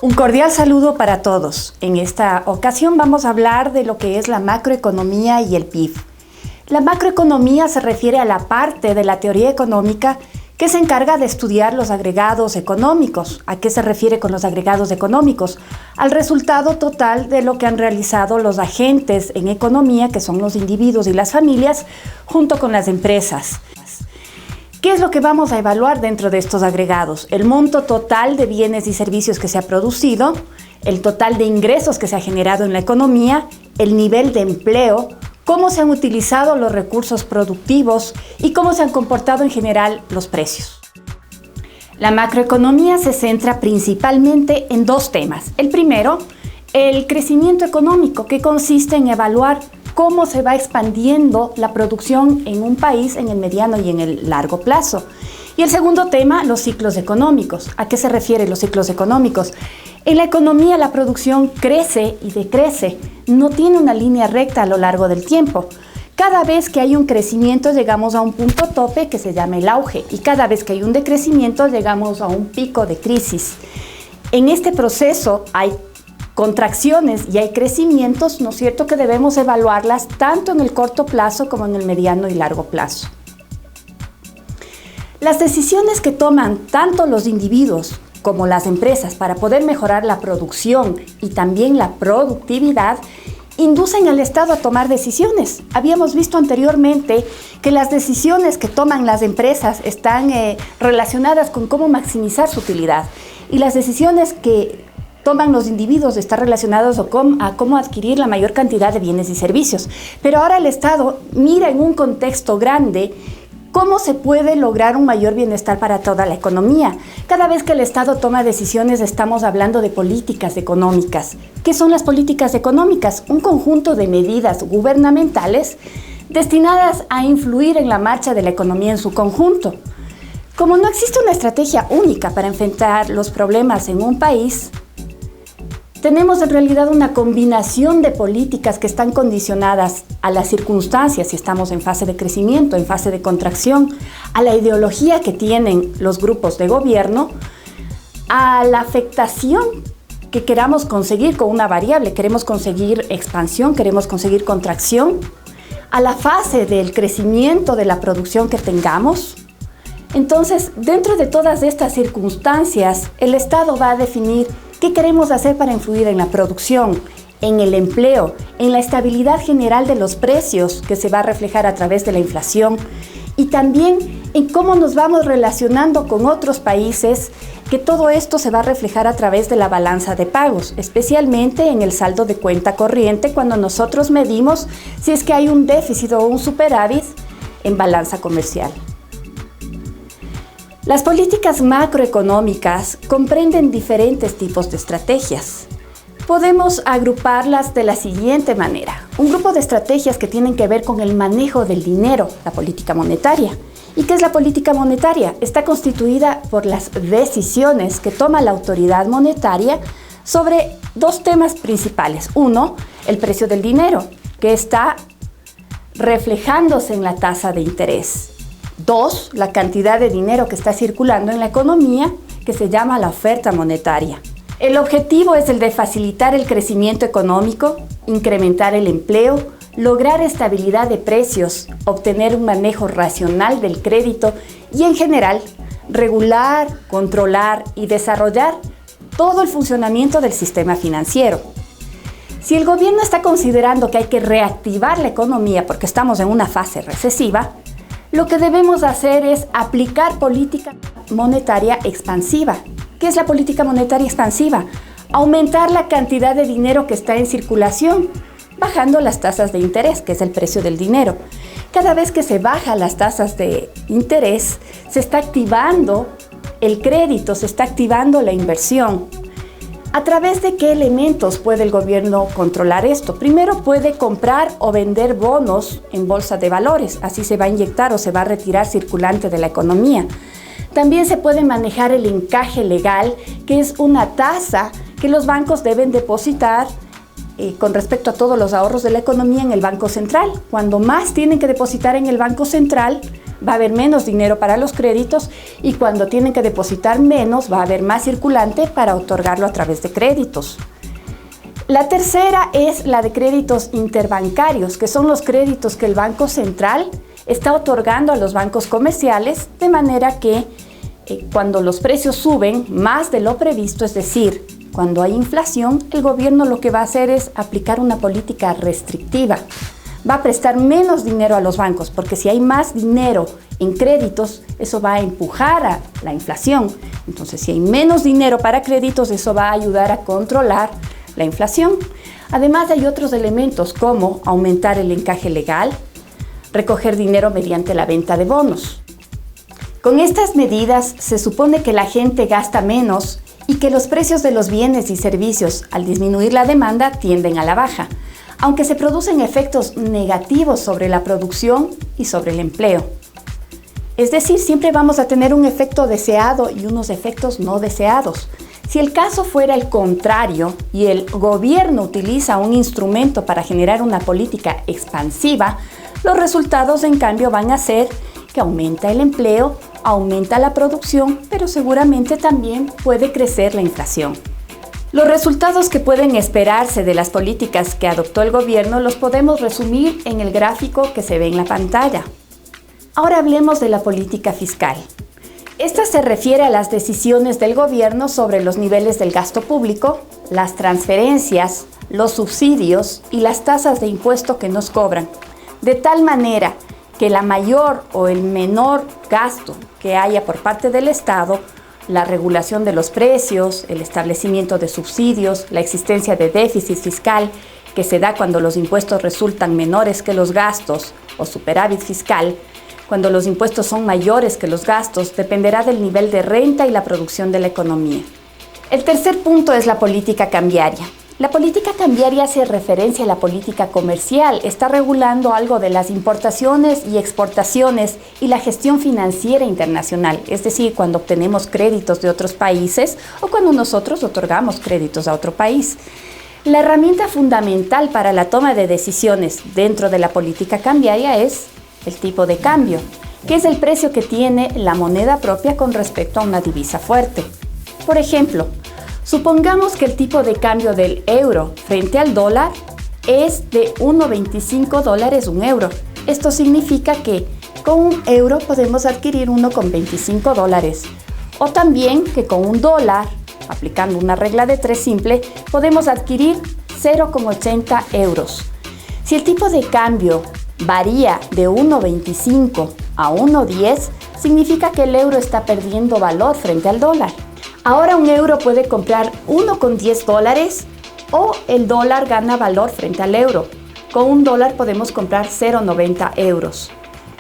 Un cordial saludo para todos. En esta ocasión vamos a hablar de lo que es la macroeconomía y el PIB. La macroeconomía se refiere a la parte de la teoría económica que se encarga de estudiar los agregados económicos. ¿A qué se refiere con los agregados económicos? Al resultado total de lo que han realizado los agentes en economía, que son los individuos y las familias, junto con las empresas. ¿Qué es lo que vamos a evaluar dentro de estos agregados? El monto total de bienes y servicios que se ha producido, el total de ingresos que se ha generado en la economía, el nivel de empleo, cómo se han utilizado los recursos productivos y cómo se han comportado en general los precios. La macroeconomía se centra principalmente en dos temas. El primero, el crecimiento económico, que consiste en evaluar cómo se va expandiendo la producción en un país en el mediano y en el largo plazo. Y el segundo tema, los ciclos económicos. ¿A qué se refieren los ciclos económicos? En la economía la producción crece y decrece, no tiene una línea recta a lo largo del tiempo. Cada vez que hay un crecimiento llegamos a un punto tope que se llama el auge, y cada vez que hay un decrecimiento llegamos a un pico de crisis. En este proceso hay contracciones y hay crecimientos, ¿no es cierto?, que debemos evaluarlas tanto en el corto plazo como en el mediano y largo plazo. Las decisiones que toman tanto los individuos como las empresas para poder mejorar la producción y también la productividad inducen al Estado a tomar decisiones. Habíamos visto anteriormente que las decisiones que toman las empresas están relacionadas con cómo maximizar su utilidad, y las decisiones que toman los individuos están relacionados a cómo adquirir la mayor cantidad de bienes y servicios. Pero ahora el Estado mira en un contexto grande cómo se puede lograr un mayor bienestar para toda la economía. Cada vez que el Estado toma decisiones estamos hablando de políticas económicas. ¿Qué son las políticas económicas? Un conjunto de medidas gubernamentales destinadas a influir en la marcha de la economía en su conjunto. Como no existe una estrategia única para enfrentar los problemas en un país, tenemos en realidad una combinación de políticas que están condicionadas a las circunstancias, si estamos en fase de crecimiento, en fase de contracción, a la ideología que tienen los grupos de gobierno, a la afectación que queramos conseguir con una variable. Queremos conseguir expansión, queremos conseguir contracción, a la fase del crecimiento de la producción que tengamos. Entonces, dentro de todas estas circunstancias, el Estado va a definir ¿qué queremos hacer para influir en la producción, en el empleo, en la estabilidad general de los precios que se va a reflejar a través de la inflación, y también en cómo nos vamos relacionando con otros países, que todo esto se va a reflejar a través de la balanza de pagos, especialmente en el saldo de cuenta corriente, cuando nosotros medimos si es que hay un déficit o un superávit en balanza comercial? Las políticas macroeconómicas comprenden diferentes tipos de estrategias. Podemos agruparlas de la siguiente manera. Un grupo de estrategias que tienen que ver con el manejo del dinero, la política monetaria. ¿Y qué es la política monetaria? Está constituida por las decisiones que toma la autoridad monetaria sobre dos temas principales. Uno, el precio del dinero, que está reflejándose en la tasa de interés. Dos, la cantidad de dinero que está circulando en la economía, que se llama la oferta monetaria. El objetivo es el de facilitar el crecimiento económico, incrementar el empleo, lograr estabilidad de precios, obtener un manejo racional del crédito y, en general, regular, controlar y desarrollar todo el funcionamiento del sistema financiero. Si el gobierno está considerando que hay que reactivar la economía porque estamos en una fase recesiva, lo que debemos hacer es aplicar política monetaria expansiva. ¿Qué es la política monetaria expansiva? Aumentar la cantidad de dinero que está en circulación, bajando las tasas de interés, que es el precio del dinero. Cada vez que se bajan las tasas de interés, se está activando el crédito, se está activando la inversión. ¿A través de qué elementos puede el gobierno controlar esto? Primero, puede comprar o vender bonos en bolsa de valores. Así se va a inyectar o se va a retirar circulante de la economía. También se puede manejar el encaje legal, que es una tasa que los bancos deben depositar con respecto a todos los ahorros de la economía en el Banco Central. Cuando más tienen que depositar en el Banco Central, va a haber menos dinero para los créditos y cuando tienen que depositar menos va a haber más circulante para otorgarlo a través de créditos. La tercera es la de créditos interbancarios, que son los créditos que el Banco Central está otorgando a los bancos comerciales, de manera que cuando los precios suben más de lo previsto, es decir, cuando hay inflación, el gobierno lo que va a hacer es aplicar una política restrictiva. Va a prestar menos dinero a los bancos, porque si hay más dinero en créditos, eso va a empujar a la inflación. Entonces, si hay menos dinero para créditos, eso va a ayudar a controlar la inflación. Además, hay otros elementos como aumentar el encaje legal, recoger dinero mediante la venta de bonos. Con estas medidas se supone que la gente gasta menos y que los precios de los bienes y servicios, al disminuir la demanda, tienden a la baja, aunque se producen efectos negativos sobre la producción y sobre el empleo. Es decir, siempre vamos a tener un efecto deseado y unos efectos no deseados. Si el caso fuera el contrario y el gobierno utiliza un instrumento para generar una política expansiva, los resultados en cambio van a ser que aumenta el empleo, aumenta la producción, pero seguramente también puede crecer la inflación. Los resultados que pueden esperarse de las políticas que adoptó el gobierno los podemos resumir en el gráfico que se ve en la pantalla. Ahora hablemos de la política fiscal. Esta se refiere a las decisiones del gobierno sobre los niveles del gasto público, las transferencias, los subsidios y las tasas de impuesto que nos cobran, de tal manera que la mayor o el menor gasto que haya por parte del Estado, la regulación de los precios, el establecimiento de subsidios, la existencia de déficit fiscal que se da cuando los impuestos resultan menores que los gastos o superávit fiscal, cuando los impuestos son mayores que los gastos, dependerá del nivel de renta y la producción de la economía. El tercer punto es la política cambiaria. La política cambiaria hace referencia a la política comercial, está regulando algo de las importaciones y exportaciones y la gestión financiera internacional, es decir, cuando obtenemos créditos de otros países o cuando nosotros otorgamos créditos a otro país. La herramienta fundamental para la toma de decisiones dentro de la política cambiaria es el tipo de cambio, que es el precio que tiene la moneda propia con respecto a una divisa fuerte. Por ejemplo, supongamos que el tipo de cambio del euro frente al dólar es de 1,25 dólares un euro. Esto significa que con un euro podemos adquirir 1,25 dólares. O también que con un dólar, aplicando una regla de 3 simple, podemos adquirir 0,80 euros. Si el tipo de cambio varía de 1,25 a 1,10, significa que el euro está perdiendo valor frente al dólar. Ahora un euro puede comprar 1,10 dólares o el dólar gana valor frente al euro. Con un dólar podemos comprar 0,90 euros.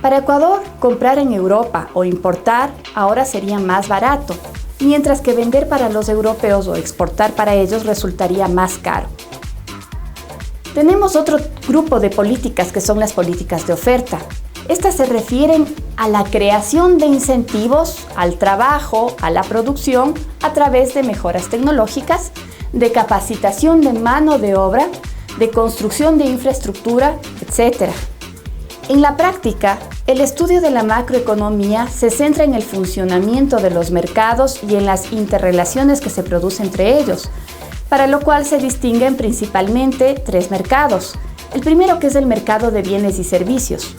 Para Ecuador, comprar en Europa o importar ahora sería más barato, mientras que vender para los europeos o exportar para ellos resultaría más caro. Tenemos otro grupo de políticas que son las políticas de oferta. Estas se refieren a la creación de incentivos al trabajo, a la producción, a través de mejoras tecnológicas, de capacitación de mano de obra, de construcción de infraestructura, etc. En la práctica, el estudio de la macroeconomía se centra en el funcionamiento de los mercados y en las interrelaciones que se producen entre ellos, para lo cual se distinguen principalmente 3 mercados. El primero, que es el mercado de bienes y servicios,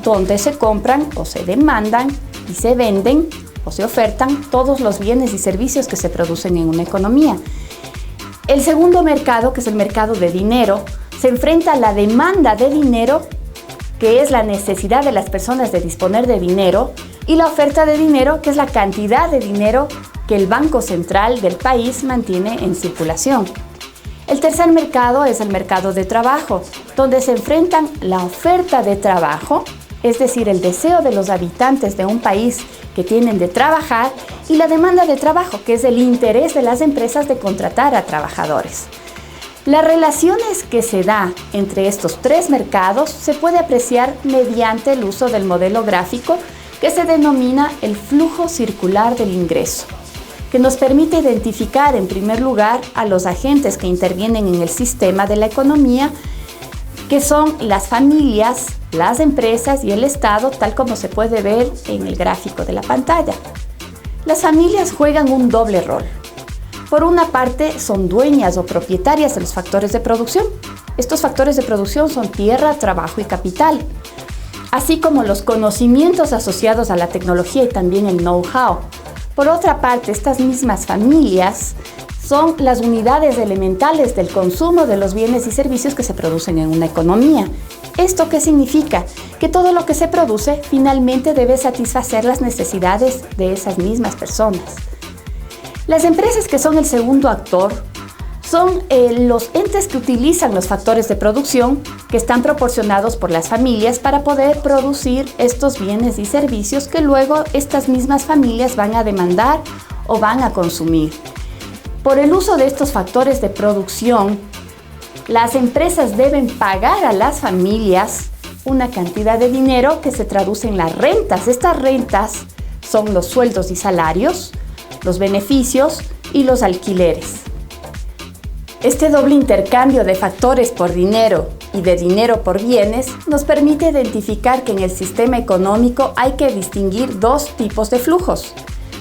donde se compran o se demandan y se venden o se ofertan todos los bienes y servicios que se producen en una economía. El segundo mercado, que es el mercado de dinero, se enfrenta a la demanda de dinero, que es la necesidad de las personas de disponer de dinero, y la oferta de dinero, que es la cantidad de dinero que el Banco Central del país mantiene en circulación. El tercer mercado es el mercado de trabajo, donde se enfrentan la oferta de trabajo, es decir, el deseo de los habitantes de un país que tienen de trabajar, y la demanda de trabajo, que es el interés de las empresas de contratar a trabajadores. Las relaciones que se da entre estos 3 mercados se puede apreciar mediante el uso del modelo gráfico que se denomina el flujo circular del ingreso, que nos permite identificar en primer lugar a los agentes que intervienen en el sistema de la economía que son las familias, las empresas y el Estado, tal como se puede ver en el gráfico de la pantalla. Las familias juegan un doble rol. Por una parte, son dueñas o propietarias de los factores de producción. Estos factores de producción son tierra, trabajo y capital, así como los conocimientos asociados a la tecnología y también el know-how. Por otra parte, estas mismas familias son las unidades elementales del consumo de los bienes y servicios que se producen en una economía. ¿Esto qué significa? Que todo lo que se produce finalmente debe satisfacer las necesidades de esas mismas personas. Las empresas, que son el segundo actor, son los entes que utilizan los factores de producción que están proporcionados por las familias para poder producir estos bienes y servicios que luego estas mismas familias van a demandar o van a consumir. Por el uso de estos factores de producción, las empresas deben pagar a las familias una cantidad de dinero que se traduce en las rentas. Estas rentas son los sueldos y salarios, los beneficios y los alquileres. Este doble intercambio de factores por dinero y de dinero por bienes nos permite identificar que en el sistema económico hay que distinguir dos tipos de flujos.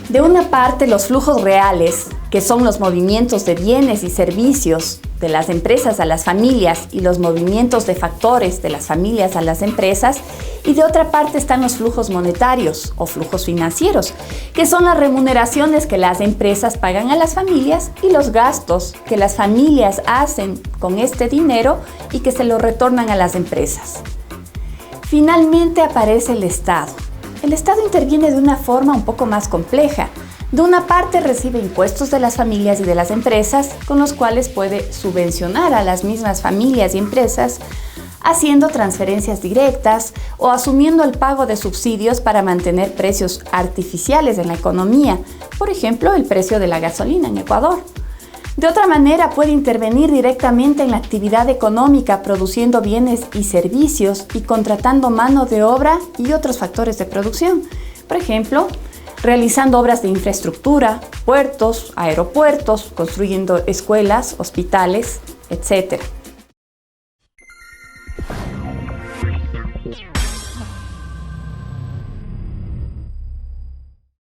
De una parte, los flujos reales, que son los movimientos de bienes y servicios de las empresas a las familias y los movimientos de factores de las familias a las empresas, y de otra parte están los flujos monetarios o flujos financieros, que son las remuneraciones que las empresas pagan a las familias y los gastos que las familias hacen con este dinero y que se lo retornan a las empresas. Finalmente aparece el Estado. El Estado interviene de una forma un poco más compleja. De una parte recibe impuestos de las familias y de las empresas, con los cuales puede subvencionar a las mismas familias y empresas, haciendo transferencias directas o asumiendo el pago de subsidios para mantener precios artificiales en la economía, por ejemplo, el precio de la gasolina en Ecuador. De otra manera, puede intervenir directamente en la actividad económica, produciendo bienes y servicios y contratando mano de obra y otros factores de producción. Por ejemplo, realizando obras de infraestructura, puertos, aeropuertos, construyendo escuelas, hospitales, etc.